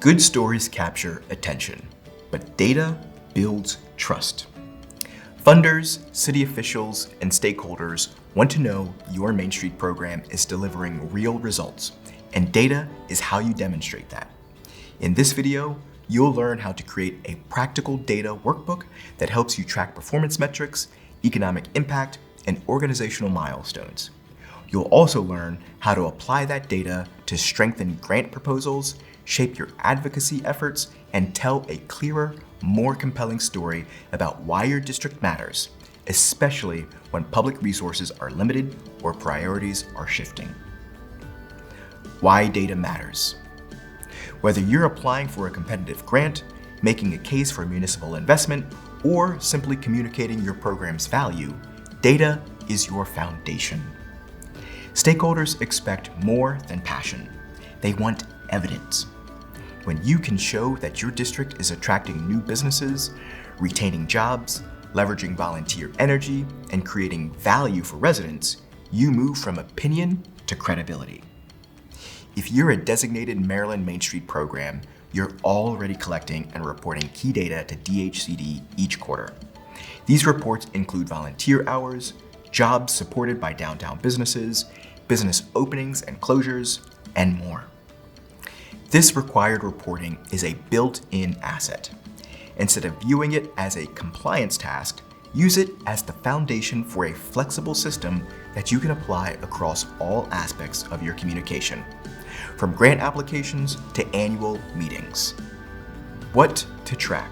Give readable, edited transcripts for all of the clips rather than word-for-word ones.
Good stories capture attention, but data builds trust. Funders, city officials, and stakeholders want to know your Main Street program is delivering real results, and data is how you demonstrate that. In this video, you'll learn how to create a practical data workbook that helps you track performance metrics, economic impact, and organizational milestones. You'll also learn how to apply that data to strengthen grant proposals, shape your advocacy efforts, and tell a clearer, more compelling story about why your district matters, especially when public resources are limited or priorities are shifting. Why data matters. Whether you're applying for a competitive grant, making a case for municipal investment, or simply communicating your program's value, data is your foundation. Stakeholders expect more than passion. They want evidence. When you can show that your district is attracting new businesses, retaining jobs, leveraging volunteer energy, and creating value for residents, you move from opinion to credibility. If you're a designated Maryland Main Street program, you're already collecting and reporting key data to DHCD each quarter. These reports include volunteer hours, jobs supported by downtown businesses, business openings and closures, and more. This required reporting is a built-in asset. Instead of viewing it as a compliance task, use it as the foundation for a flexible system that you can apply across all aspects of your communication, from grant applications to annual meetings. What to track?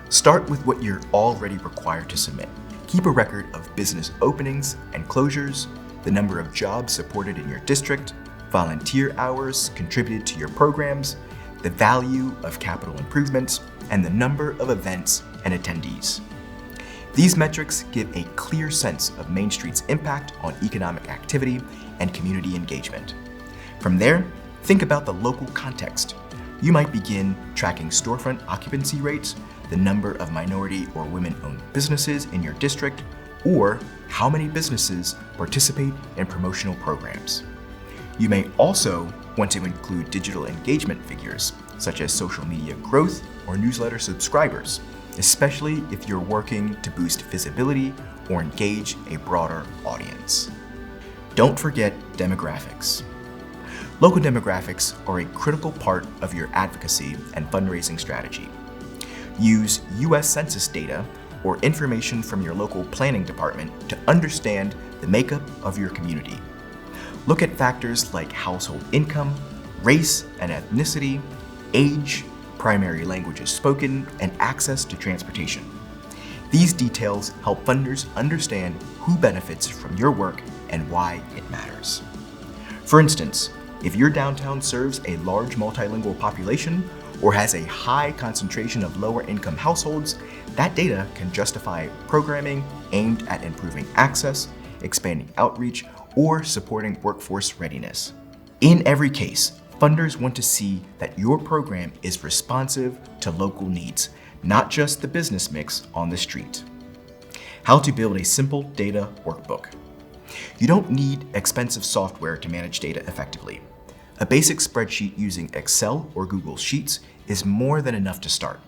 Start with what you're already required to submit. Keep a record of business openings and closures, the number of jobs supported in your district, volunteer hours contributed to your programs, the value of capital improvements, and the number of events and attendees. These metrics give a clear sense of Main Street's impact on economic activity and community engagement. From there, think about the local context. You might begin tracking storefront occupancy rates, the number of minority or women-owned businesses in your district, or how many businesses participate in promotional programs. You may also want to include digital engagement figures, such as social media growth or newsletter subscribers, especially if you're working to boost visibility or engage a broader audience. Don't forget demographics. Local demographics are a critical part of your advocacy and fundraising strategy. Use U.S. Census data or information from your local planning department to understand the makeup of your community. Look at factors like household income, race and ethnicity, age, primary languages spoken, and access to transportation. These details help funders understand who benefits from your work and why it matters. For instance, if your downtown serves a large multilingual population or has a high concentration of lower-income households, that data can justify programming aimed at improving access, expanding outreach, or supporting workforce readiness. In every case, funders want to see that your program is responsive to local needs, not just the business mix on the street. How to build a simple data workbook. You don't need expensive software to manage data effectively. A basic spreadsheet using Excel or Google Sheets is more than enough to start.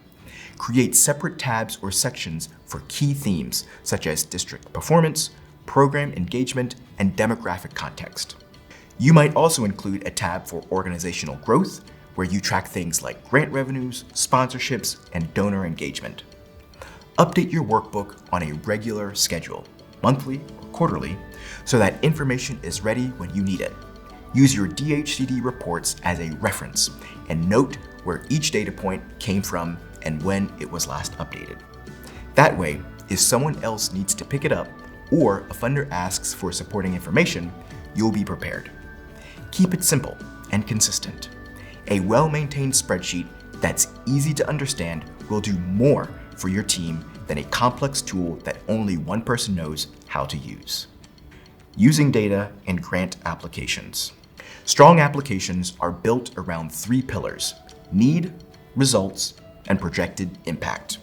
Create separate tabs or sections for key themes such as district performance, program engagement, and demographic context. You might also include a tab for organizational growth, where you track things like grant revenues, sponsorships, and donor engagement. Update your workbook on a regular schedule, monthly or quarterly, so that information is ready when you need it. Use your DHCD reports as a reference and note where each data point came from and when it was last updated. That way, if someone else needs to pick it up or a funder asks for supporting information, you'll be prepared. Keep it simple and consistent. A well-maintained spreadsheet that's easy to understand will do more for your team than a complex tool that only one person knows how to use. Using data in grant applications. Strong applications are built around 3 pillars: need, results, and projected impact.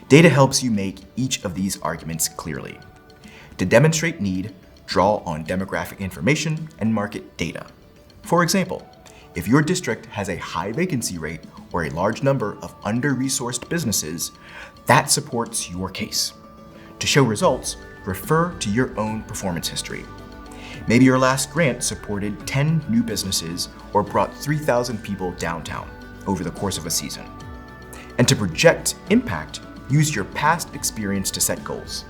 Data helps you make each of these arguments clearly. To demonstrate need, draw on demographic information and market data. For example, If your district has a high vacancy rate or a large number of under-resourced businesses, that supports your case. To show results, refer to your own performance history. Maybe your last grant supported 10 new businesses or brought 3,000 people downtown over the course of a season. And to project impact, use your past experience to set goals.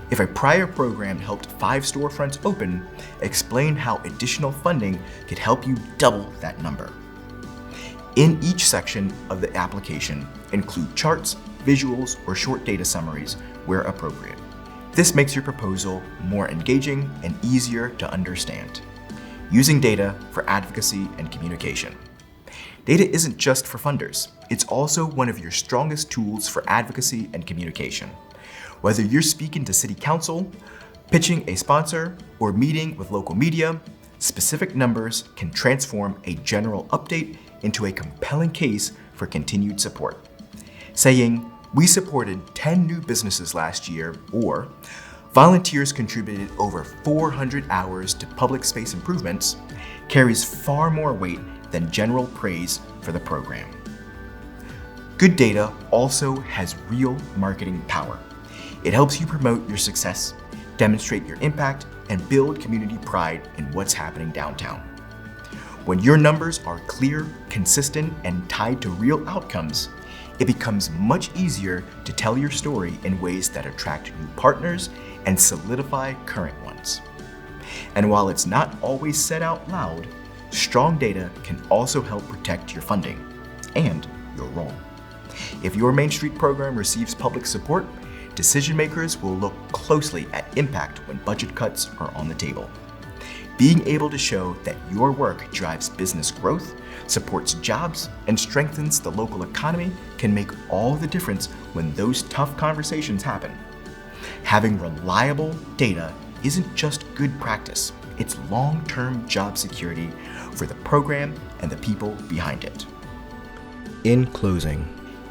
If a prior program helped 5 storefronts open, explain how additional funding could help you double that number. In each section of the application, include charts, visuals, or short data summaries where appropriate. This makes your proposal more engaging and easier to understand. Using data for advocacy and communication. Data isn't just for funders. It's also one of your strongest tools for advocacy and communication. Whether you're speaking to city council, pitching a sponsor, or meeting with local media, specific numbers can transform a general update into a compelling case for continued support. Saying, "We supported 10 new businesses last year," or "Volunteers contributed over 400 hours to public space improvements," carries far more weight than general praise for the program. Good data also has real marketing power. It helps you promote your success, demonstrate your impact, and build community pride in what's happening downtown. When your numbers are clear, consistent, and tied to real outcomes, it becomes much easier to tell your story in ways that attract new partners and solidify current ones. And while it's not always said out loud, strong data can also help protect your funding and your role. If your Main Street program receives public support, decision makers will look closely at impact when budget cuts are on the table. Being able to show that your work drives business growth, supports jobs, and strengthens the local economy can make all the difference when those tough conversations happen. Having reliable data isn't just good practice, it's long-term job security for the program and the people behind it. In closing,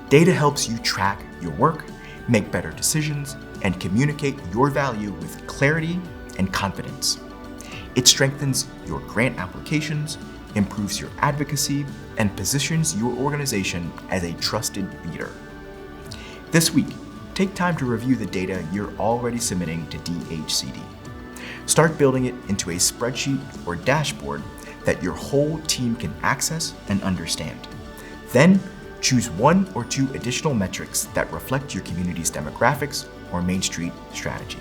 data helps you track your work, make better decisions, and communicate your value with clarity and confidence. It strengthens your grant applications, improves your advocacy, and positions your organization as a trusted leader. This week, take time to review the data you're already submitting to DHCD. Start building it into a spreadsheet or dashboard that your whole team can access and understand. Then, choose 1 or 2 additional metrics that reflect your community's demographics or Main Street strategy.